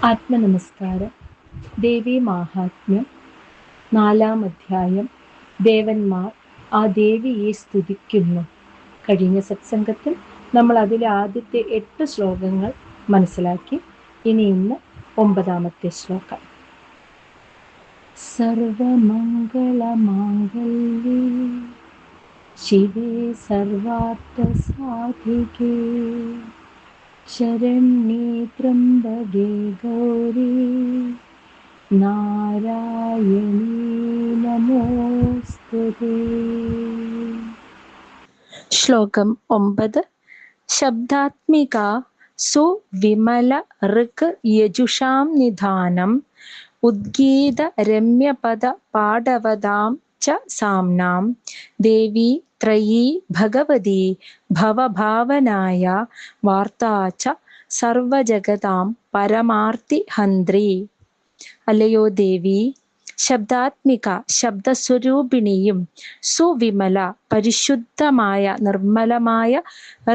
ആത്മനമസ്കാരം. ദേവീ മാഹാത്മ്യം 4-ാം അധ്യായം. ദേവന്മാർ ആ ദേവിയെ സ്തുതിക്കുന്നു. കഴിഞ്ഞ സത്സംഗത്തിൽ നമ്മൾ അതിലെ ആദ്യത്തെ 8 ശ്ലോകങ്ങൾ മനസ്സിലാക്കി. ഇന്ന് 9-ാമത്തെ ശ്ലോകം. സർവമംഗളമാംഗല്യേ ശിവേ സർവാർത്ഥസാധികേ ശരണ്യേ ത്രംബകേ ഗൗരി നാരായണീ നമോസ്തുതേ. ശ്ലോകം 9. ശബ്ദാത്മിക സുവിമല ഋക് യജുഷാം നിധാനം ഉദ്ഗീത രമ്യപദ പാടവതാം ച സാംനാം ദേവി ത്രയീ ഭഗവതി ഭവഭാവനായ വാർത്താ ച സർവജഗതാം പരമാർത്തി ഹന്ത്രി. അല്ലയോ ദേവി, ശബ്ദാത്മിക ശബ്ദസ്വരൂപിണിയും സുവിമല പരിശുദ്ധമായ നിർമ്മലമായ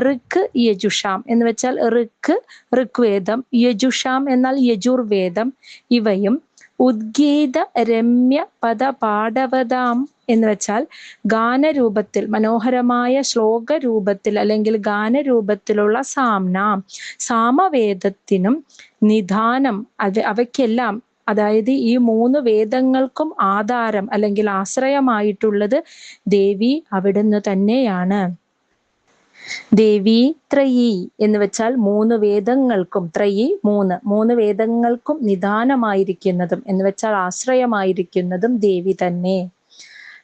ഋക് യജുഷാം എന്ന് വെച്ചാൽ ഋഗ്വേദം, യജുഷാം എന്നാൽ യജുർവേദം, ഇവയും ഉദ്ഗീത രമ്യ പദ പാടവതാം എന്ന് വെച്ചാൽ ഗാനരൂപത്തിൽ മനോഹരമായ ശ്ലോകരൂപത്തിൽ അല്ലെങ്കിൽ ഗാനരൂപത്തിലുള്ള സാമവേദത്തിനും നിധാനം അവയ്ക്കെല്ലാം, അതായത് ഈ 3 വേദങ്ങൾക്കും ആധാരം അല്ലെങ്കിൽ ആശ്രയമായിട്ടുള്ളത് ദേവി അവിടുന്ന് തന്നെയാണ്. ദേവി ത്രയീ എന്ന് വെച്ചാൽ 3 വേദങ്ങൾക്കും, ത്രയീ 3 വേദങ്ങൾക്കും നിദാനമായിരിക്കുന്നതും എന്ന് വെച്ചാൽ ആശ്രയമായിരിക്കുന്നതും ദേവി തന്നെ.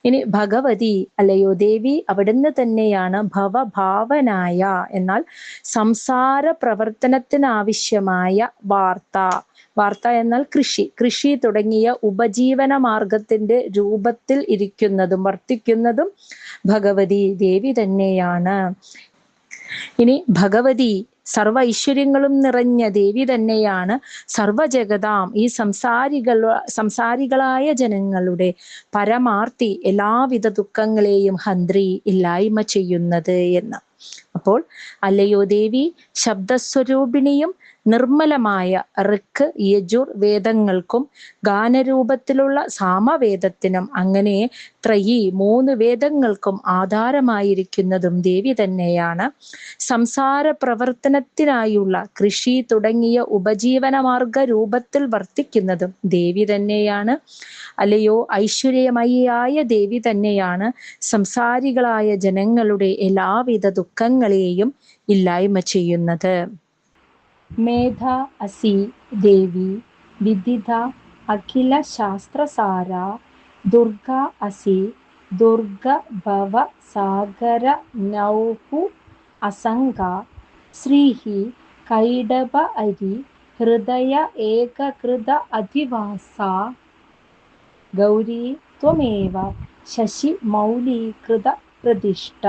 ഇനി ഭഗവതി, അല്ലയോ ദേവി, അവിടുന്ന് തന്നെയാണ് ഭവഭാവനായ എന്നാൽ സംസാര പ്രവർത്തനത്തിനാവശ്യമായ വാർത്ത എന്നാൽ കൃഷി തുടങ്ങിയ ഉപജീവന മാർഗത്തിന്റെ രൂപത്തിൽ ഇരിക്കുന്നതും വർത്തിക്കുന്നതും ഭഗവതി ദേവി തന്നെയാണ്. ഇനി ഭഗവതി സർവ ഐശ്വര്യങ്ങളും നിറഞ്ഞ ദേവി തന്നെയാണ് സർവജഗതാം ഈ സംസാരികളായ ജനങ്ങളുടെ പരമാർത്തി എല്ലാവിധ ദുഃഖങ്ങളെയും ഹന്ത്രി ഇല്ലായ്മ ചെയ്യുന്നത് എന്ന്. അപ്പോൾ അല്ലയോ ദേവി, ശബ്ദസ്വരൂപിണിയും നിർമ്മലമായ ഋക് യജുർ വേദങ്ങൾക്കും ഗാനരൂപത്തിലുള്ള സാമവേദത്തിനും അങ്ങനെ ത്രയീ 3 വേദങ്ങൾക്കും ആധാരമായിരിക്കുന്നതും ദേവി തന്നെയാണ്. സംസാര പ്രവർത്തനത്തിനായുള്ള കൃഷി തുടങ്ങിയ ഉപജീവന മാർഗ രൂപത്തിൽ വർത്തിക്കുന്നതും ദേവി തന്നെയാണ്. അല്ലയോ ഐശ്വര്യമയിയായ ദേവി തന്നെയാണ് സംസാരികളായ ജനങ്ങളുടെ എല്ലാവിധ ദുഃഖങ്ങളെയും ഇല്ലായ്മ ചെയ്യുന്നത്. മേധ അസി ദേവി വിദിത അഖില ശാസ്ത്രസാര ദുർഗ അസി ദുർഗ ഭവ സാഗര നൗഹു അസംഗ ശ്രീഹി കൈഡഭ അരി ഹൃദയ ഏകകൃത അധിവാസ ഗൗരി ത്വമേവ ശശി മൗലീകൃത പ്രതിഷ്ഠ.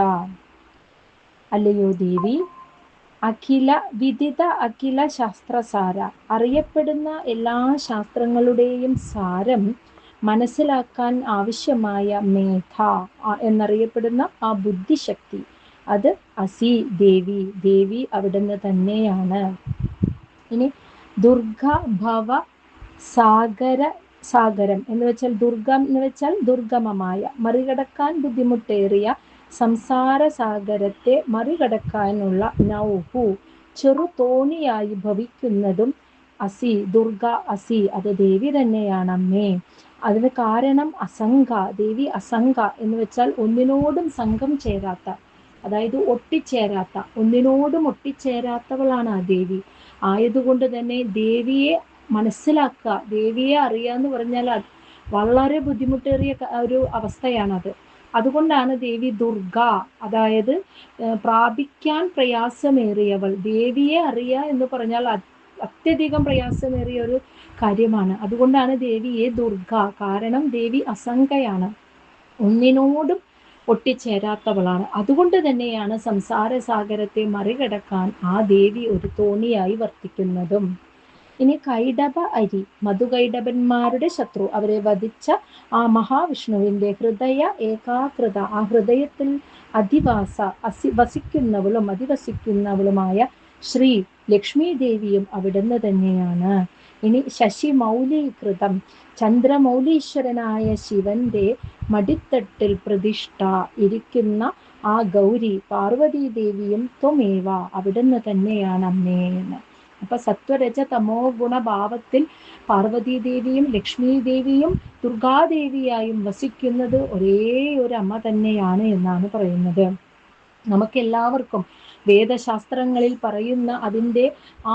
അല്ലയോ ദേവി, അഖില ശാസ്ത്രസാര, അറിയപ്പെടുന്ന എല്ലാ ശാസ്ത്രങ്ങളുടെയും സാരം മനസ്സിലാക്കാൻ ആവശ്യമായ മേധ എന്നറിയപ്പെടുന്ന ആ ബുദ്ധിശക്തി, അത് അസി ദേവി അവിടുന്ന് തന്നെയാണ്. ഇനി ദുർഗ ഭവ സാഗരം എന്ന് വെച്ചാൽ ദുർഗം എന്ന് വെച്ചാൽ ദുർഗമമായ, മറികടക്കാൻ ബുദ്ധിമുട്ടേറിയ സംസാര സാഗരത്തെ മറികടക്കാനുള്ള നൗഹു ചെറുതോണിയായി ഭവിക്കുന്നതും അസി, ദുർഗ അസി, അത് ദേവി തന്നെയാണ് അമ്മേ. അതിന് കാരണം അസംഗ, ദേവി അസംഗ എന്ന് വെച്ചാൽ ഒന്നിനോടും സംഘം ചേരാത്ത, അതായത് ഒന്നിനോടും ഒട്ടിച്ചേരാത്തവളാണ് ആ ദേവി. ആയതുകൊണ്ട് തന്നെ ദേവിയെ മനസ്സിലാക്കുക, ദേവിയെ അറിയാന്ന് പറഞ്ഞാൽ വളരെ ബുദ്ധിമുട്ടേറിയ ഒരു അവസ്ഥയാണത്. അതുകൊണ്ടാണ് ദേവി ദുർഗ, അതായത് പ്രാപിക്കാൻ പ്രയാസമേറിയവൾ. ദേവിയെ അറിയുക എന്ന് പറഞ്ഞാൽ അത്യധികം പ്രയാസമേറിയ ഒരു കാര്യമാണ്. അതുകൊണ്ടാണ് ദേവിയെ ദുർഗ, കാരണം ദേവി അസംഖ്യയാണ്, ഒന്നിനോടും ഒട്ടിച്ചേരാത്തവളാണ്. അതുകൊണ്ട് തന്നെയാണ് സംസാര സാഗരത്തെ മറികടക്കാൻ ആ ദേവി ഒരു തോണിയായി വർത്തിക്കുന്നതും. ഇനി കൈഡഭ അരി, മധുകൈഡഭന്മാരുടെ ശത്രു, അവരെ വധിച്ച ആ മഹാവിഷ്ണുവിന്റെ ഹൃദയ ഏകാകൃത, ആ ഹൃദയത്തിൽ അധിവസിക്കുന്നവളുമായ ശ്രീ ലക്ഷ്മി ദേവിയും അവിടുന്ന് തന്നെയാണ്. ഇനി ശശിമൗലീകൃതം, ചന്ദ്രമൗലീശ്വരനായ ശിവന്റെ മടിത്തട്ടിൽ പ്രതിഷ്ഠ ഇരിക്കുന്ന ആ ഗൗരി പാർവതീദേവിയും ത്വമേവ, അവിടുന്ന് തന്നെയാണ് അമ്മേ എന്ന്. അപ്പൊ സത്വരജ തമോ ഗുണഭാവത്തിൽ പാർവതീദേവിയും ലക്ഷ്മീദേവിയും ദുർഗാദേവിയായും വസിക്കുന്നത് ഒരേ ഒരു അമ്മ തന്നെയാണ് എന്നാണ് പറയുന്നത്. നമുക്കെല്ലാവർക്കും വേദശാസ്ത്രങ്ങളിൽ പറയുന്ന അതിൻ്റെ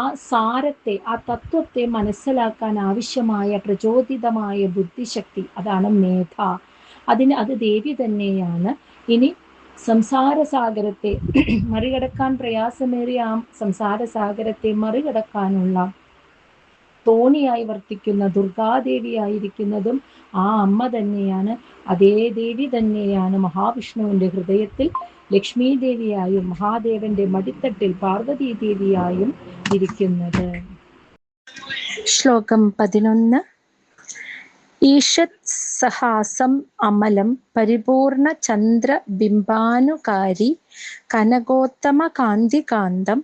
ആ സാരത്തെ, ആ തത്വത്തെ മനസ്സിലാക്കാൻ ആവശ്യമായ പ്രചോദിതമായ ബുദ്ധിശക്തി, അതാണ് മേധ. അത് ദേവി തന്നെയാണ്. ഇനി സംസാരസാഗരത്തെ മറികടക്കാൻ പ്രയാസമേറിയ ആ സംസാരസാഗരത്തെ മറികടക്കാനുള്ള തോണിയായി വർത്തിക്കുന്ന ദുർഗാദേവിയായിരിക്കുന്നതും ആ അമ്മ തന്നെയാണ്. അതേ ദേവി തന്നെയാണ് മഹാവിഷ്ണുവിൻ്റെ ഹൃദയത്തിൽ ലക്ഷ്മീ ദേവിയായും മഹാദേവന്റെ മടിത്തട്ടിൽ പാർവതീ ദേവിയായും ഇരിക്കുന്നത്. ശ്ലോകം 11. ഈഷത് സഹാസം അമലം പരിപൂർണ ചന്ദ്ര ബിംബാനുകാരി കനകോത്തമ കാന്തികാന്തം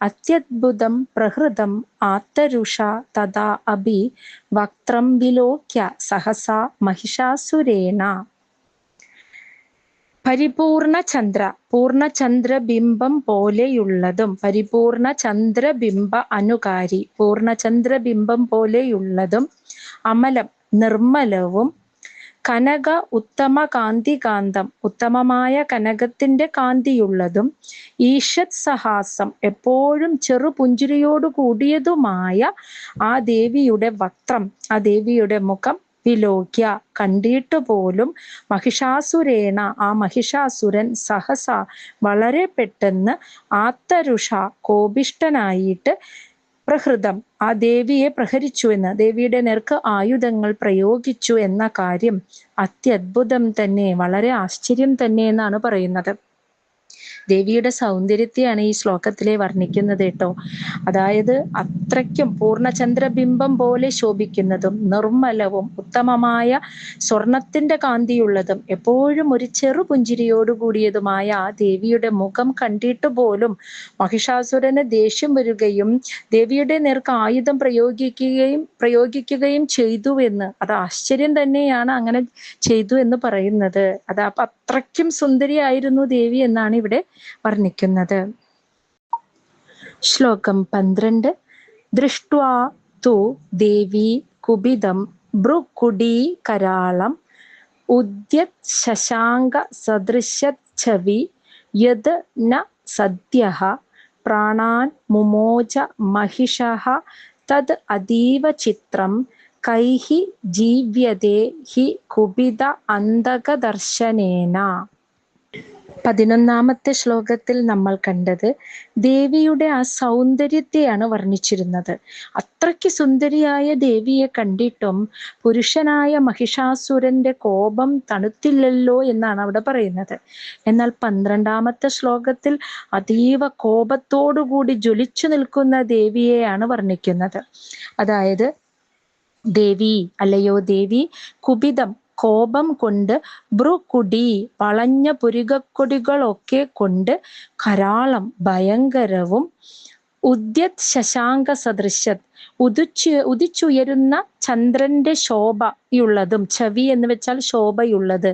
അത്യദ്ഭുതം പ്രഹൃതം ആത്തരുഷ തഥാ അഭി വക്ത്രം വിലോക്യ സഹസാ മഹിഷാസുരേണ. പരിപൂർണ ചന്ദ്ര, പൂർണ്ണചന്ദ്രബിംബം പോലെയുള്ളതും പരിപൂർണ ചന്ദ്രബിംബ അനുകാരി, പൂർണ്ണചന്ദ്രബിംബം പോലെയുള്ളതും അമലം നിർമ്മലവും കനക ഉത്തമ കാന്തികാന്തം ഉത്തമമായ കനകത്തിന്റെ കാന്തിയുള്ളതും ഈഷത് സഹാസം എപ്പോഴും ചെറുപുഞ്ചിരിയോടു കൂടിയതുമായ ആ ദേവിയുടെ വക്ത്രം, ആ ദേവിയുടെ മുഖം വിലോക്യ കണ്ടിട്ട് പോലും മഹിഷാസുരേണ ആ മഹിഷാസുരൻ സഹസ വളരെ പെട്ടെന്ന് ആത്തരുഷ കോപിഷ്ടനായിട്ട് പ്രഹൃതം ആ ദേവിയെ പ്രഹരിച്ചു എന്ന്, ദേവിയുടെ നേർക്ക് ആയുധങ്ങൾ പ്രയോഗിച്ചു എന്ന കാര്യം അത്യദ്ഭുതം തന്നെ, വളരെ ആശ്ചര്യം തന്നെ എന്നാണ് പറയുന്നത്. ദേവിയുടെ സൗന്ദര്യത്തെയാണ് ഈ ശ്ലോകത്തിലെ വർണ്ണിക്കുന്നത് കേട്ടോ. അതായത് അത്രയ്ക്കും പൂർണ്ണചന്ദ്രബിംബം പോലെ ശോഭിക്കുന്നതും നിർമ്മലവും ഉത്തമമായ സ്വർണത്തിന്റെ കാന്തിയുള്ളതും എപ്പോഴും ഒരു ചെറുപുഞ്ചിരിയോടുകൂടിയതുമായ ആ ദേവിയുടെ മുഖം കണ്ടിട്ട് പോലും മഹിഷാസുരന് ദേഷ്യം വരികയും ദേവിയുടെ നേർക്ക് ആയുധം പ്രയോഗിക്കുകയും ചെയ്തു എന്ന്, അത് ആശ്ചര്യം തന്നെയാണ് അങ്ങനെ ചെയ്തു എന്ന് പറയുന്നത്. അത് അത്രയ്ക്കും സുന്ദരിയായിരുന്നു ദേവി എന്നാണ് ഇവിടെ വർണ്ണിക്കുന്നത്. ശ്ലോകം 12. ദൃഷ്ട്വാ തു ദേവി കുപിതം ഭ്രുകുടീ കരാളം ഉദ്യത് ശശാങ്ക സദൃശത് ഛവി യത് ന സദ്യഃ പ്രാണാൻ മുമോച മഹിഷഃ തത് അതീവ ചിത്രം കൈഹി ജീവ്യതേ ഹി കുപിത അന്തകദർശനേന. 11ാമത്തെ ശ്ലോകത്തിൽ നമ്മൾ കണ്ടത് ദേവിയുടെ ആ സൗന്ദര്യത്തെയാണ് വർണ്ണിച്ചിരുന്നത്. അത്രയ്ക്ക് സുന്ദരിയായ ദേവിയെ കണ്ടിട്ടും പുരുഷനായ മഹിഷാസുരന്റെ കോപം തണുത്തില്ലല്ലോ എന്നാണ് അവിടെ പറയുന്നത്. എന്നാൽ 12ാമത്തെ ശ്ലോകത്തിൽ അതീവ കോപത്തോടുകൂടി ജ്വലിച്ചു നിൽക്കുന്ന ദേവിയെയാണ് വർണ്ണിക്കുന്നത്. അതായത് ദേവി, അല്ലയോ ദേവി, കുപിതം കോപം കൊണ്ട് ഭ്രുകുടി വളഞ്ഞ പുരികക്കൊടികളൊക്കെ കൊണ്ട് കരാളം ഭയങ്കരവും ഉദ്യത് ശശാങ്ക സദൃശത് ഉദിച്ചുയരുന്ന ചന്ദ്രന്റെ ശോഭയുള്ളതും, ഛവി എന്ന് വെച്ചാൽ ശോഭയുള്ളത്,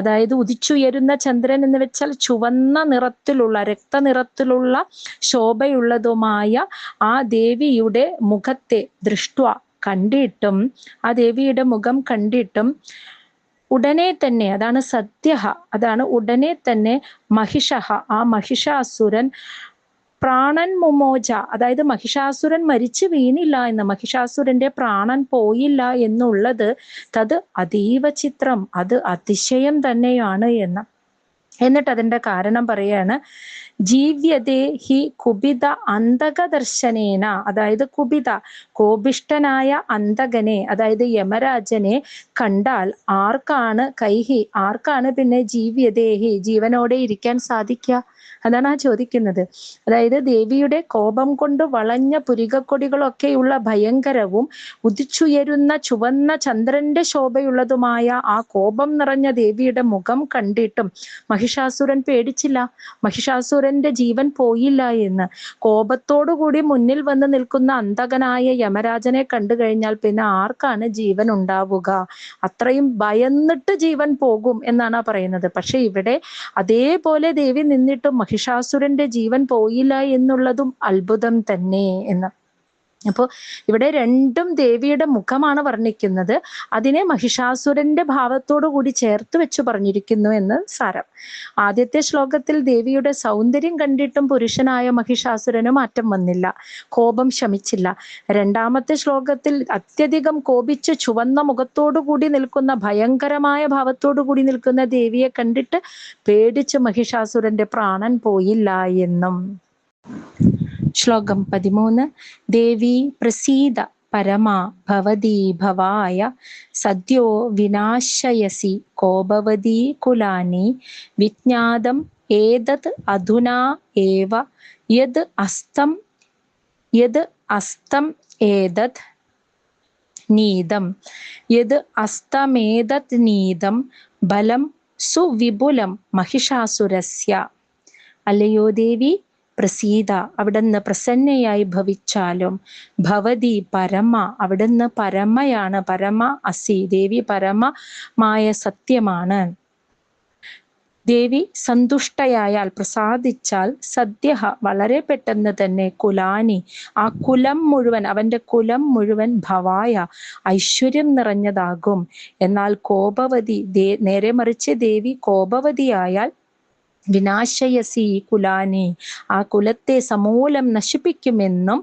അതായത് ഉദിച്ചുയരുന്ന ചന്ദ്രൻ എന്ന് വെച്ചാൽ ചുവന്ന നിറത്തിലുള്ള രക്തനിറത്തിലുള്ള ശോഭയുള്ളതുമായ ആ ദേവിയുടെ മുഖത്തെ ദൃഷ്ട്വ കണ്ടിട്ടും, ആ ദേവിയുടെ മുഖം കണ്ടിട്ടും ഉടനെ തന്നെ, അതാണ് സദ്യ, അതാണ് ഉടനെ തന്നെ മഹിഷഃ ആ മഹിഷാസുരൻ പ്രാണൻ മുമോച, അതായത് മഹിഷാസുരൻ മരിച്ചു വീണില്ല എന്ന്, മഹിഷാസുരന്റെ പ്രാണൻ പോയില്ല എന്നുള്ളത് തത് അതീവ ചിത്രം, അത് അതിശയം തന്നെയാണ് എന്ന്. എന്നിട്ട് അതിന്റെ കാരണം പറയാണ്, ജീവ്യതേ ഹി കുപിത അന്തകദർശനേന, അതായത് കുപിത കോപിഷ്ടനായ അന്തകനെ, അതായത് യമരാജനെ കണ്ടാൽ ആർക്കാണ് കൈഹി, ആർക്കാണ് പിന്നെ ജീവ്യതേഹി ജീവനോടെ ഇരിക്കാൻ സാധിക്കുക? അതാണ് ആ ചോദിക്കുന്നത്. അതായത് ദേവിയുടെ കോപം കൊണ്ട് വളഞ്ഞ പുരികക്കൊടികളൊക്കെയുള്ള ഭയങ്കരവും ഉദിച്ചുയരുന്ന ചുവന്ന ചന്ദ്രന്റെ ശോഭയുള്ളതുമായ ആ കോപം നിറഞ്ഞ ദേവിയുടെ മുഖം കണ്ടിട്ടും മഹിഷാസുരൻ പേടിച്ചില്ല. മഹിഷാസുരന്റെ ജീവൻ പോയില്ല എന്ന്. കോപത്തോടുകൂടി മുന്നിൽ വന്ന് നിൽക്കുന്ന അന്തകനായ യമരാജനെ കണ്ടു കഴിഞ്ഞാൽ പിന്നെ ആർക്കാണ് ജീവൻ ഉണ്ടാവുക? അത്രയും ഭയന്നിട്ട് ജീവൻ പോകും എന്നാണ് പറയുന്നത്. പക്ഷെ ഇവിടെ അതേപോലെ ദേവി നിന്നിട്ടും മഹിഷാസുരന്റെ ജീവൻ പോയില്ല എന്നുള്ളതും അത്ഭുതം തന്നെ എന്ന്. അപ്പോൾ ഇവിടെ രണ്ടും ദേവിയുടെ മുഖമാണ് വർണ്ണിക്കുന്നത്. അതിനെ മഹിഷാസുരന്റെ ഭാവത്തോടു കൂടി ചേർത്ത് വെച്ച് പറഞ്ഞിരിക്കുന്നു എന്ന് സാരം. ആദ്യത്തെ ശ്ലോകത്തിൽ ദേവിയുടെ സൗന്ദര്യം കണ്ടിട്ടും പുരുഷനായ മഹിഷാസുരന് മാറ്റം വന്നില്ല, കോപം ശമിച്ചില്ല. രണ്ടാമത്തെ ശ്ലോകത്തിൽ അത്യധികം കോപിച്ച് ചുവന്ന മുഖത്തോടു കൂടി നിൽക്കുന്ന, ഭയങ്കരമായ ഭാവത്തോടു കൂടി നിൽക്കുന്ന ദേവിയെ കണ്ടിട്ട് പേടിച്ച് മഹിഷാസുരന്റെ പ്രാണൻ പോയില്ല എന്നും. ശ്ലോകം 13. ദേവി പ്രസീദ പരമാ ഭവതി ഭവായ സദ്യോ വിനാശയസി കോപവതി കുലാനി വിജ്ഞാതം ഏതത് അധുനാ ഏവ യത് അസ്തം ഏതത് നീതം യത് അസ്തമേതത് നീതം ബലം സുവിപുലം മഹിഷാസുരസ്യ. അല്ലയോ ദേവി പ്രസീത, അവിടുന്ന് പ്രസന്നയായി ഭവിച്ചാലും. ഭവതി പരമ, അവിടുന്ന് പരമയാണ്. പരമ അസി, ദേവി പരമമായ സത്യമാണ്. ദേവി സന്തുഷ്ടയായാൽ, പ്രസാദിച്ചാൽ, സദ്യ വളരെ പെട്ടെന്ന് തന്നെ കുലാനി, ആ കുലം മുഴുവൻ, അവന്റെ കുലം മുഴുവൻ ഭവായ ഐശ്വര്യം നിറഞ്ഞതാകും. എന്നാൽ കോപവതി, നേരെ മറിച്ച് ദേവി കോപവതിയായാൽ വിനാശയസി കുലാനി, ആ കുലത്തെ സമൂലം നശിപ്പിക്കുമെന്നും.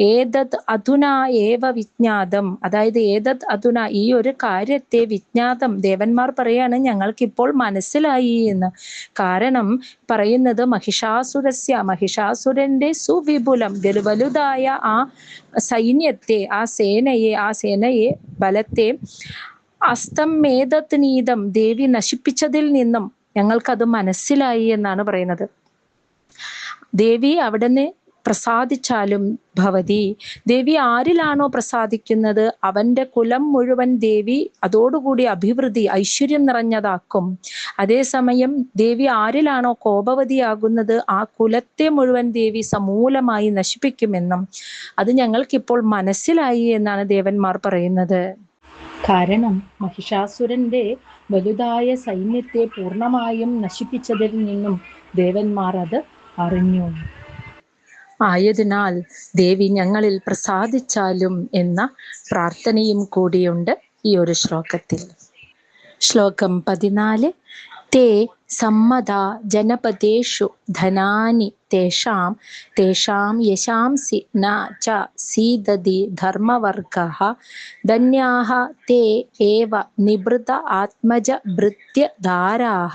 ഏതത് അധുനാ ഏവ വിജ്ഞാതം, അതായത് ഏതത് അധുന, ഈ ഒരു കാര്യത്തെ വിജ്ഞാതം, ദേവന്മാർ പറയാണ് ഞങ്ങൾക്കിപ്പോൾ മനസ്സിലായി എന്ന്. കാരണം പറയുന്നത് മഹിഷാസുരസ്യ, മഹിഷാസുരന്റെ സുവിപുലം, വലുതായ ആ സൈന്യത്തെ, ആ സേനയെ ബലത്തെ, അസ്തം മേതത് നീതം, ദേവി നശിപ്പിച്ചതിൽ നിന്നും ഞങ്ങൾക്കത് മനസ്സിലായി എന്നാണ് പറയുന്നത്. ദേവി അവിടുന്ന് പ്രസാദിച്ചാലും ഭവതി, ദേവി ആരിലാണോ പ്രസാദിക്കുന്നത് അവന്റെ കുലം മുഴുവൻ ദേവി അതോടുകൂടി അഭിവൃദ്ധി, ഐശ്വര്യം നിറഞ്ഞതാക്കും. അതേസമയം ദേവി ആരിലാണോ കോപവതിയാകുന്നത് ആ കുലത്തെ മുഴുവൻ ദേവി സമൂലമായി നശിപ്പിക്കുമെന്നും അത് ഞങ്ങൾക്കിപ്പോൾ മനസ്സിലായി എന്നാണ് ദേവന്മാർ പറയുന്നത്. കാരണം മഹിഷാസുരന്റെ വലുതായ സൈന്യത്തെ പൂർണ്ണമായും നശിപ്പിച്ചതിൽ നിന്നും ദേവന്മാർ അത് അറിഞ്ഞു. ആയതിനാൽ ദേവി ഞങ്ങളിൽ പ്രസാദിച്ചാലും എന്ന പ്രാർത്ഥനയും കൂടിയുണ്ട് ഈ ഒരു ശ്ലോകത്തിൽ. ശ്ലോകം 14. തേ സമ്മത ജനപദേഷു ധനാനി തേഷാം യശാംസി ന ച സീദതി ധർമ്മവർഗഃ ധന്യാഃ തേ ഏവ നിഭൃത ആത്മജ ഭൃത്യധാരാഃ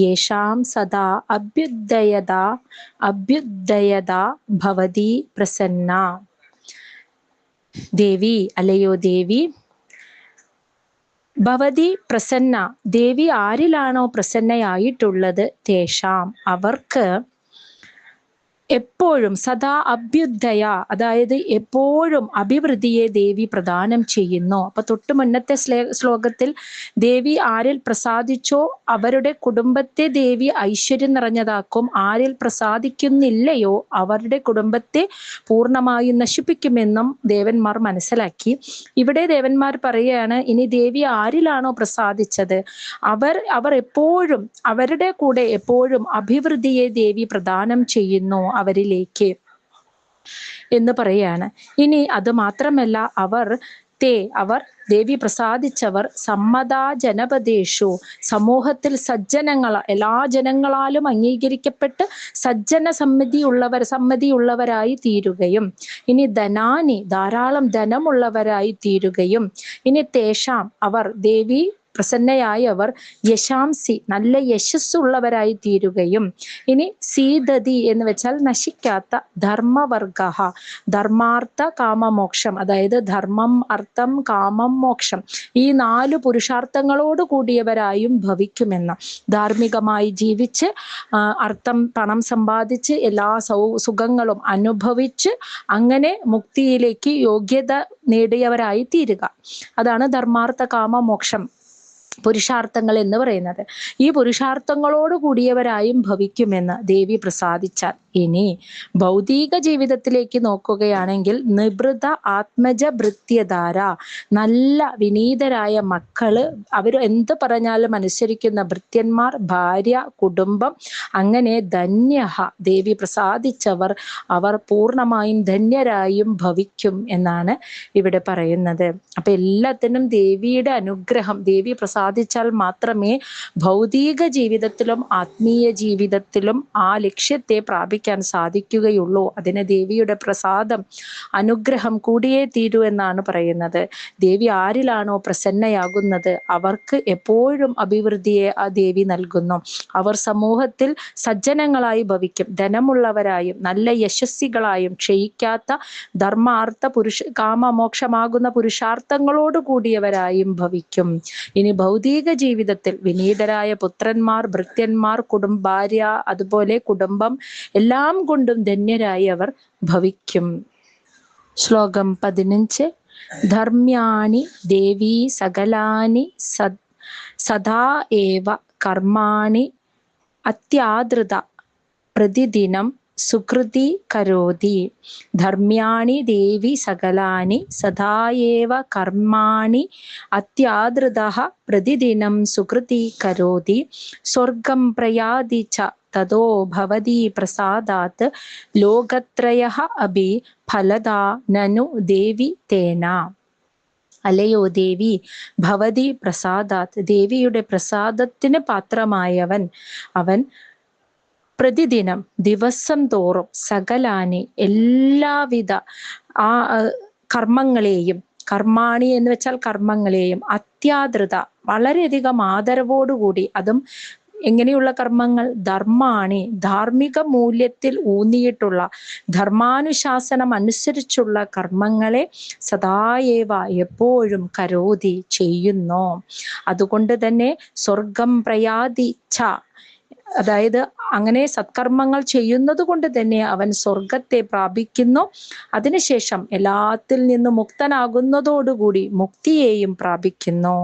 യേഷാം സദാ അഭ്യുദയദാ ഭവതി പ്രസന്ന. ദേവി, അല്ലയോ ദേവി, ഭവതി പ്രസന്ന, ദേവി ആരിലാണോ പ്രസന്നയായിട്ടുള്ളത് തേഷാം, അവർക്ക് എപ്പോഴും സദാ അഭ്യുദയ, അതായത് എപ്പോഴും അഭിവൃദ്ധിയെ ദേവി പ്രദാനം ചെയ്യുന്നു. അപ്പൊ തൊട്ട് മുന്നത്തെ ശ്ലോകത്തിൽ ദേവി ആരിൽ പ്രസാദിച്ചോ അവരുടെ കുടുംബത്തെ ദേവി ഐശ്വര്യം നിറഞ്ഞതാക്കും, ആരിൽ പ്രസാദിക്കുന്നില്ലയോ അവരുടെ കുടുംബത്തെ പൂർണ്ണമായും നശിപ്പിക്കുമെന്നും ദേവന്മാർ മനസ്സിലാക്കി. ഇവിടെ ദേവന്മാർ പറയുകയാണ്, ഇനി ദേവി ആരിലാണോ പ്രസാദിച്ചത് അവർ എപ്പോഴും അവരുടെ കൂടെ എപ്പോഴും അഭിവൃദ്ധിയെ ദേവി പ്രദാനം ചെയ്യുന്നു അവരിലേക്ക് എന്ന് പറയാണ്. ഇനി അത് മാത്രമല്ല, അവർ ദേവി പ്രസാദിച്ചവർ സമ്മതാ ജനപദേശു, സമൂഹത്തിൽ എല്ലാ ജനങ്ങളാലും അംഗീകരിക്കപ്പെട്ട് സജ്ജന സമ്മതിയുള്ളവരായി തീരുകയും, ഇനി ധനാനി, ധാരാളം ധനമുള്ളവരായി തീരുകയും, ഇനി തേഷാം, അവർ ദേവി പ്രസന്നയായവർ യശാംസി നല്ല യശസ്സുള്ളവരായി തീരുകയും, ഇനി സീതതി എന്ന് വെച്ചാൽ നശിക്കാത്ത ധർമ്മവർഗ, ധർമാർത്ഥ കാമമോക്ഷം, അതായത് ധർമ്മം അർത്ഥം കാമം മോക്ഷം, ഈ 4 പുരുഷാർത്ഥങ്ങളോട് കൂടിയവരായും ഭവിക്കുമെന്ന്. ധാർമ്മികമായി ജീവിച്ച് അർത്ഥം പണം സമ്പാദിച്ച് എല്ലാ സുഖങ്ങളും അനുഭവിച്ച് അങ്ങനെ മുക്തിയിലേക്ക് യോഗ്യത നേടിയവരായി തീരുക. അതാണ് ധർമാർത്ഥ കാമ മോക്ഷം പുരുഷാർത്ഥങ്ങൾ എന്ന് പറയുന്നത്. ഈ പുരുഷാർത്ഥങ്ങളോട് കൂടിയവരായും ഭവിക്കുമെന്ന് ദേവി പ്രസാദിച്ചാൽ. ഇനി ഭൗതിക ജീവിതത്തിലേക്ക് നോക്കുകയാണെങ്കിൽ നിവൃത ആത്മജ ഭൃത്യധാര, നല്ല വിനീതരായ മക്കള്, അവർ എന്ത് പറഞ്ഞാലും അനുസരിക്കുന്ന ഭൃത്യന്മാർ, ഭാര്യ, കുടുംബം, അങ്ങനെ ധന്യഹ ദേവി പ്രസാദിച്ചവർ അവർ പൂർണ്ണമായും ധന്യരായും ഭവിക്കും എന്നാണ് ഇവിടെ പറയുന്നത്. അപ്പൊ എല്ലാത്തിനും ദേവിയുടെ അനുഗ്രഹം, ദേവി പ്രസാദിച്ചാൽ മാത്രമേ ഭൗതിക ജീവിതത്തിലും ആത്മീയ ജീവിതത്തിലും ആ ലക്ഷ്യത്തെ പ്രാപിക്കാൻ സാധിക്കുകയുള്ളൂ. അതിന് ദേവിയുടെ പ്രസാദം അനുഗ്രഹം കൂടിയേ തീരൂ എന്നാണ് പറയുന്നത്. ദേവി ആരിലാണോ പ്രസന്നയാകുന്നത് അവർക്ക് എപ്പോഴും അഭിവൃദ്ധിയെ ആ ദേവി നൽകുന്നു. അവർ സമൂഹത്തിൽ സജ്ജനങ്ങളായി ഭവിക്കും, ധനമുള്ളവരായും നല്ല യശസ്വികളായും ക്ഷയിക്കാത്ത ധർമാർത്ഥ കാമമോക്ഷമാകുന്ന പുരുഷാർത്ഥങ്ങളോട് കൂടിയവരായും ഭവിക്കും. ഇനി ഭൗതിക ജീവിതത്തിൽ വിനീതരായ പുത്രന്മാർ, ഭൃത്യന്മാർ, ഭാര്യ, അതുപോലെ കുടുംബം എല്ലാം കൊണ്ടും ധന്യരായി അവർ ഭവിക്കും. ശ്ലോകം 15. ധർമ്മ്യാണി ദേവി സകലാനി സദാ ഏവ കർമാണി അത്യാദൃത പ്രതിദിനം സുകൃതി കരോതി. ധർമ്മ്യാണി ദേവി സകലാനി സദായേവ കർമാണി അത്യാദൃതഃ പ്രതിദിനം സുകൃതി കരോതി. സ്വർഗം പ്രയാതി ച തതോ ഭവതി പ്രസാദാത് ലോകത്രയഃ അഭി ഫലദാ നനു ദേവി തേന. അല്ലയോ ദേവി, ഭവതി പ്രസാദാത്, ദേവിയുടെ പ്രസാദത്തിന് പാത്രമായവൻ അവൻ പ്രതിദിനം ദിവസം തോറും സകലാനി എല്ലാവിധ ആ കർമ്മങ്ങളെയും, കർമാണി എന്ന് വെച്ചാൽ കർമ്മങ്ങളെയും, അത്യാദൃത വളരെയധികം ആദരവോടുകൂടി, അതും എങ്ങനെയുള്ള കർമ്മങ്ങൾ? ധർമാണി ധാർമ്മിക മൂല്യത്തിൽ ഊന്നിയിട്ടുള്ള ധർമാനുശാസനം അനുസരിച്ചുള്ള കർമ്മങ്ങളെ സദായേവ എപ്പോഴും കരോതി ചെയ്യുന്നു. അതുകൊണ്ട് തന്നെ സ്വർഗം പ്രയാതി ച, അതായത് അങ്ങനെ സത്കർമ്മങ്ങൾ ചെയ്യുന്നത് കൊണ്ട് തന്നെ അവൻ സ്വർഗത്തെ പ്രാപിക്കുന്നു. അതിനുശേഷം എല്ലാത്തിൽ നിന്നും മുക്തനാകുന്നതോടുകൂടി മുക്തിയെയും പ്രാപിക്കുന്നു.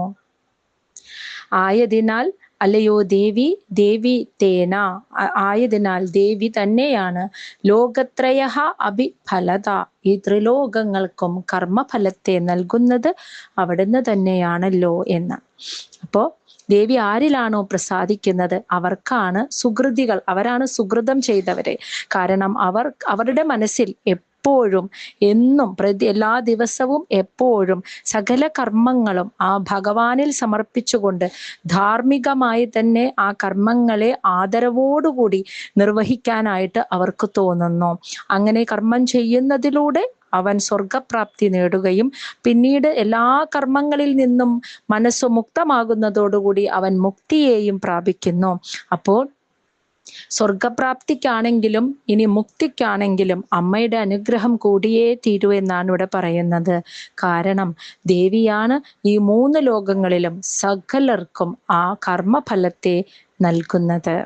ആയതിനാൽ അല്ലയോ ദേവി, ദേവി തേന, ആയതിനാൽ ദേവി തന്നെയാണ് ലോകത്രയഃ അഭിഫലത, ഈ ത്രിലോകങ്ങൾക്കും കർമ്മഫലത്തെ നൽകുന്നത് അവിടുന്ന് തന്നെയാണല്ലോ എന്ന്. അപ്പോ ദേവി ആരിലാണോ പ്രസാദിക്കുന്നത് അവർക്കാണ് സുകൃതികൾ, അവരാണ് സുകൃതം ചെയ്തവരെ. കാരണം അവരുടെ മനസ്സിൽ എപ്പോഴും എന്നും എല്ലാ ദിവസവും എപ്പോഴും സകല കർമ്മങ്ങളും ആ ഭഗവാനിൽ സമർപ്പിച്ചുകൊണ്ട് ധാർമ്മികമായി തന്നെ ആ കർമ്മങ്ങളെ ആദരവോടുകൂടി നിർവഹിക്കാനായിട്ട് അവർക്ക് തോന്നുന്നു. അങ്ങനെ കർമ്മം ചെയ്യുന്നതിലൂടെ അവൻ സ്വർഗപ്രാപ്തി നേടുകയും പിന്നീട് എല്ലാ കർമ്മങ്ങളിൽ നിന്നും മനസ്സു മുക്തമാകുന്നതോടുകൂടി അവൻ മുക്തിയെയും പ്രാപിക്കുന്നു. അപ്പോൾ സ്വർഗപ്രാപ്തിക്കാണെങ്കിലും ഇനി മുക്തിക്കാണെങ്കിലും അമ്മയുടെ അനുഗ്രഹം കൂടിയേ തീരൂ എന്നാണ് ഇവിടെ പറയുന്നത്. കാരണം ദേവിയാണ് ഈ 3 ലോകങ്ങളിലും സകലർക്കും ആ കർമ്മഫലത്തെ നൽകുന്നത്.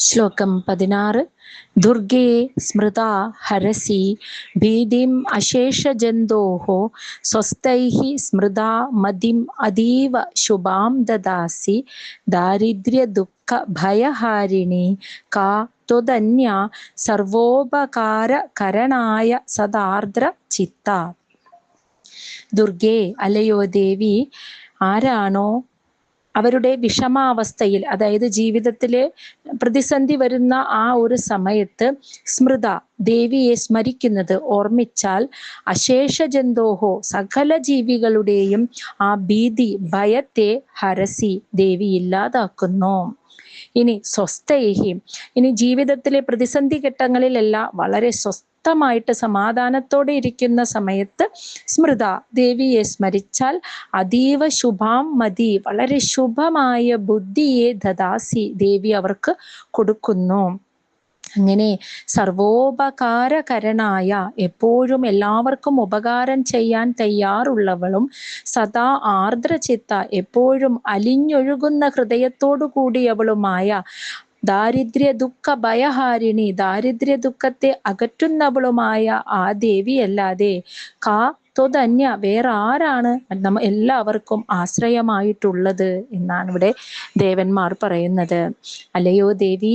ശ്ലോകം 16. ദുർഗേ സ്മൃതാ ഹരസി ഭീതിം അശേഷജന്തോഃ സ്വസ്ഥൈഃ സ്മൃതാ മതിം അതീവ ശുഭാം ദദാസി ദാരിദ്ര്യ ദുഃഖ ഭയഹാരിണി കാ ത്വദന്യാ സർവോപകാര കരണായ സദാർദ്ര ചിത്ത. ദുർഗേ, അല്ലയോ ദേവി, ആരാണോ അവരുടെ വിഷമാവസ്ഥയിൽ, അതായത് ജീവിതത്തിലെ പ്രതിസന്ധി വരുന്ന ആ ഒരു സമയത്ത് സ്മൃത ദേവിയെ സ്മരിക്കുന്നത്, ഓർമ്മിച്ചാൽ അശേഷ ജന്തോഹോ സകല ജീവികളുടെയും ആ ഭീതി ഭയത്തെ ഹരസി ദേവി ഇല്ലാതാക്കുന്നു. ഇനി സ്വസ്ഥൈഹി, ഇനി ജീവിതത്തിലെ പ്രതിസന്ധി ഘട്ടങ്ങളിലെല്ലാം വളരെ സ്വസ്ഥമായിട്ട് സമാധാനത്തോടെ ഇരിക്കുന്ന സമയത്ത് സ്മൃത, ദേവിയെ സ്മരിച്ചാൽ അതീവ ശുഭാം മതി, വളരെ ശുഭമായ ബുദ്ധിയെ ദദാസി, ദേവി അവർക്ക് കൊടുക്കുന്നു. അങ്ങനെ സർവോപകാരകരനായ, എപ്പോഴും എല്ലാവർക്കും ഉപകാരം ചെയ്യാൻ തയ്യാറുള്ളവളും സദാ ആർദ്രചിത്ത, എപ്പോഴും അലിഞ്ഞൊഴുകുന്ന ഹൃദയത്തോടു കൂടിയവളുമായ ദാരിദ്ര്യ ദുഃഖ ഭയഹാരിണി, ദാരിദ്ര്യ ദുഃഖത്തെ അകറ്റുന്നവളുമായ ആ ദേവിയല്ലാതെ കാ തൊതന്യ, വേറെ ആരാണ് എല്ലാവർക്കും ആശ്രയമായിട്ടുള്ളത് എന്നാണ് ഇവിടെ ദേവന്മാർ പറയുന്നത്. അല്ലയോ ദേവി,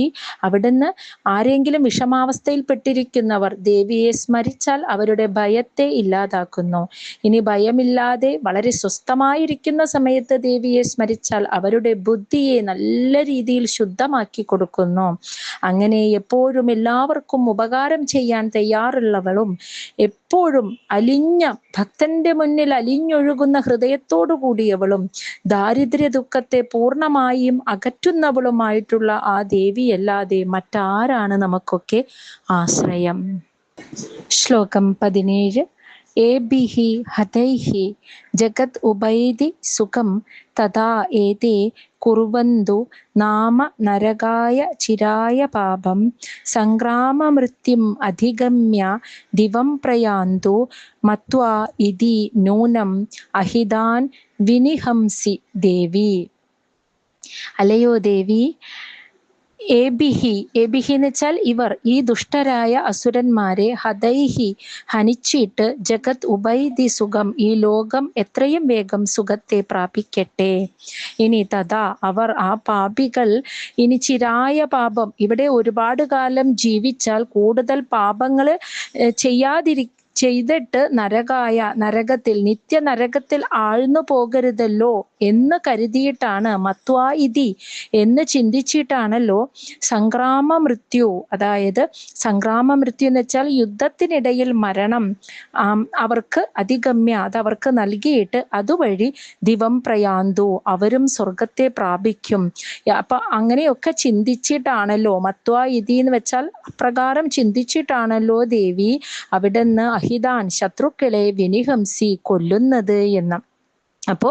അവിടുന്ന് ആരെങ്കിലും വിഷമാവസ്ഥയിൽ പെട്ടിരിക്കുന്നവർ ദേവിയെ സ്മരിച്ചാൽ അവരുടെ ഭയത്തെ ഇല്ലാതാക്കുന്നു. ഇനി ഭയമില്ലാതെ വളരെ സ്വസ്ഥമായിരിക്കുന്ന സമയത്ത് ദേവിയെ സ്മരിച്ചാൽ അവരുടെ ബുദ്ധിയെ നല്ല രീതിയിൽ ശുദ്ധമാക്കി കൊടുക്കുന്നു. അങ്ങനെ എപ്പോഴും എല്ലാവർക്കും ഉപകാരം ചെയ്യാൻ തയ്യാറുള്ളവളും എപ്പോഴും ഭക്തന്റെ മുന്നിൽ അലിഞ്ഞൊഴുകുന്ന ഹൃദയത്തോടു കൂടിയവളും ദാരിദ്ര്യ ദുഃഖത്തെ പൂർണ്ണമായും അകറ്റുന്നവളുമായിട്ടുള്ള ആ ദേവിയല്ലാതെ മറ്റാരാണ് നമുക്കൊക്കെ ആശ്രയം? ശ്ലോകം 17. ഏഭിഹി ഹതൈഹി ജഗത് ഉപൈതി സുഖം തഥാ ഏതേ കുർവന്തു നാമ നരകായ ചിരായ പാപം സംഗ്രാമമൃത്യും അധിഗമ്യ ദിവം പ്രയാന്തു മത്വാ ഇതി നൂനം അഹിതാൻ വിനിഹംസി ദേവി. അല്ലയോ ദേവി, ഏബിഹി എന്ന് വെച്ചാൽ ഇവർ, ഈ ദുഷ്ടരായ അസുരന്മാരെ ഹതൈഹി ഹനിച്ചിട്ട് ജഗത് ഉപൈതി സുഖം, ഈ ലോകം എത്രയും വേഗം സുഖത്തെ പ്രാപിക്കട്ടെ. ഇനി തഥാ അവർ, ആ പാപികൾ ഇനി ചിരായ പാപം, ഇവിടെ ഒരുപാട് കാലം ജീവിച്ചാൽ കൂടുതൽ പാപങ്ങൾ ചെയ്തിട്ട് നരകത്തിൽ നിത്യ നരകത്തിൽ ആഴ്ന്നു പോകരുതല്ലോ എന്ന് കരുതിയിട്ടാണ്, മത്വാ ഇതി എന്ന് ചിന്തിച്ചിട്ടാണല്ലോ സംഗ്രാമ മൃത്യു, അതായത് സംഗ്രാമ മൃത്യു എന്ന് വെച്ചാൽ യുദ്ധത്തിനിടയിൽ മരണം അവർക്ക് അധിഗമ്യ, അത് അവർക്ക് നൽകിയിട്ട് അതുവഴി ദിവം പ്രയാന്തു, അവരും സ്വർഗത്തെ പ്രാപിക്കും. അപ്പൊ അങ്ങനെയൊക്കെ ചിന്തിച്ചിട്ടാണല്ലോ, മത്വാ ഇതി എന്ന് വെച്ചാൽ അപ്രകാരം ചിന്തിച്ചിട്ടാണല്ലോ ദേവി അവിടുന്ന് അഹിതാൻ, ശത്രുക്കളെ വിനിഹംസി, കൊല്ലുന്നത് എന്ന്. അപ്പോ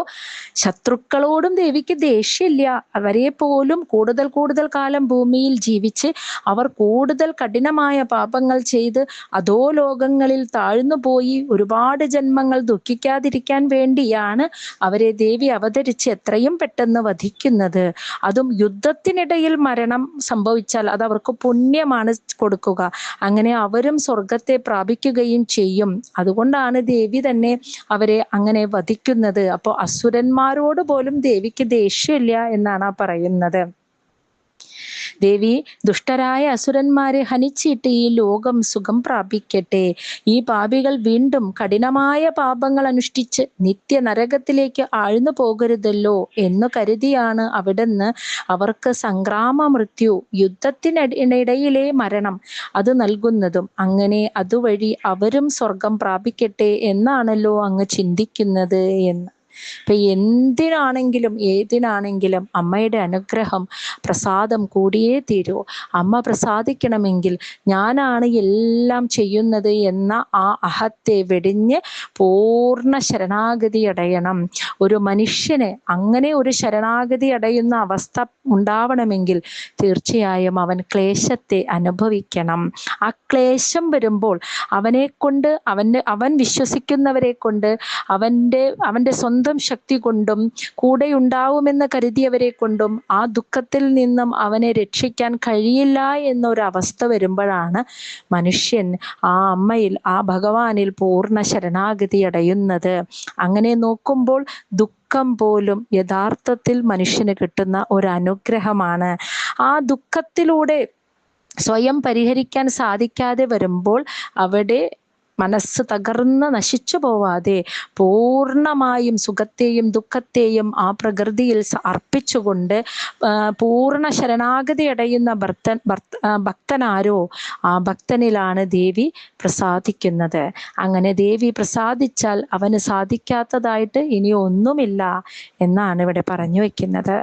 ശത്രുക്കളോടും ദേവിക്ക് ദേഷ്യമില്ല. അവരെ പോലും കൂടുതൽ കാലം ഭൂമിയിൽ ജീവിച്ച് അവർ കൂടുതൽ കഠിനമായ പാപങ്ങൾ ചെയ്ത് അധോ ലോകങ്ങളിൽ താഴ്ന്നു പോയി ഒരുപാട് ജന്മങ്ങൾ ദുഃഖിക്കാതിരിക്കാൻ വേണ്ടിയാണ് അവരെ ദേവി അവതരിച്ച് എത്രയും പെട്ടെന്ന് വധിക്കുന്നത്. അതും യുദ്ധത്തിനിടയിൽ മരണം സംഭവിച്ചാൽ അത് അവർക്ക് പുണ്യമാണ് കൊടുക്കുക. അങ്ങനെ അവരും സ്വർഗത്തെ പ്രാപിക്കുകയും ചെയ്യും. അതുകൊണ്ടാണ് ദേവി തന്നെ അവരെ അങ്ങനെ വധിക്കുന്നത്. അപ്പോൾ അസുരന്മാരോട് പോലും ദേവിക്ക് ദേഷ്യമില്ല എന്നാണ് പറയുന്നത്. ദേവി ദുഷ്ടരായ അസുരന്മാരെ ഹനിച്ചിട്ട് ഈ ലോകം സുഖം പ്രാപിക്കട്ടെ. ഈ പാപികൾ വീണ്ടും കഠിനമായ പാപങ്ങൾ അനുഷ്ഠിച്ച് നിത്യ നരകത്തിലേക്ക് ആഴ്ന്നു പോകരുതല്ലോ എന്ന് കരുതിയാണ് അവിടുന്ന് അവർക്ക് സംഗ്രാമ മൃത്യു, യുദ്ധത്തിനിടയിലെ മരണം അത് നൽകുന്നതും. അങ്ങനെ അതുവഴി അവരും സ്വർഗം പ്രാപിക്കട്ടെ എന്നാണല്ലോ അങ്ങ് ചിന്തിക്കുന്നത് എന്ന്. ഇപ്പൊ എന്തിനാണെങ്കിലും ഏതിനാണെങ്കിലും അമ്മയുടെ അനുഗ്രഹം പ്രസാദം കൂടിയേ തീരൂ. അമ്മ പ്രസാദിക്കണമെങ്കിൽ ഞാനാണ് എല്ലാം ചെയ്യുന്നത് എന്ന ആ അഹത്തെ വെടിഞ്ഞ് പൂർണ്ണ ശരണാഗതി അടയണം. ഒരു മനുഷ്യന് അങ്ങനെ ഒരു ശരണാഗതി അടയുന്ന അവസ്ഥ ഉണ്ടാവണമെങ്കിൽ തീർച്ചയായും അവൻ ക്ലേശത്തെ അനുഭവിക്കണം. ആ ക്ലേശം വരുമ്പോൾ അവനെ കൊണ്ട് അവൻ വിശ്വസിക്കുന്നവരെ കൊണ്ട് അവന്റെ സ്വന്തം ശക്തി കൊണ്ടും കൂടെ ഉണ്ടാവുമെന്ന് കരുതിയവരെ കൊണ്ടും ആ ദുഃഖത്തിൽ നിന്നും അവനെ രക്ഷിക്കാൻ കഴിയില്ല എന്നൊരവസ്ഥ വരുമ്പോഴാണ് മനുഷ്യൻ ആ അമ്മയിൽ, ആ ഭഗവാനിൽ പൂർണ്ണ ശരണാഗതി അടയുന്നത്. അങ്ങനെ നോക്കുമ്പോൾ ദുഃഖം പോലും യഥാർത്ഥത്തിൽ മനുഷ്യന് കിട്ടുന്ന ഒരു അനുഗ്രഹമാണ്. ആ ദുഃഖത്തിലൂടെ സ്വയം പരിഹരിക്കാൻ സാധിക്കാതെ വരുമ്പോൾ അവിടെ മനസ്സ് തകർന്ന് നശിച്ചു പോവാതെ പൂർണ്ണമായും സുഖത്തെയും ദുഃഖത്തെയും ആ പ്രകൃതിയിൽ അർപ്പിച്ചുകൊണ്ട് പൂർണ്ണ ശരണാഗതി അടയുന്ന ഭക്തനാരോ ആ ഭക്തനിലാണ് ദേവി പ്രസാദിക്കുന്നത്. അങ്ങനെ ദേവി പ്രസാദിച്ചാൽ അവന് സാധിക്കാത്തതായിട്ട് ഇനി ഒന്നുമില്ല എന്നാണ് ഇവിടെ പറഞ്ഞു വെക്കുന്നത്.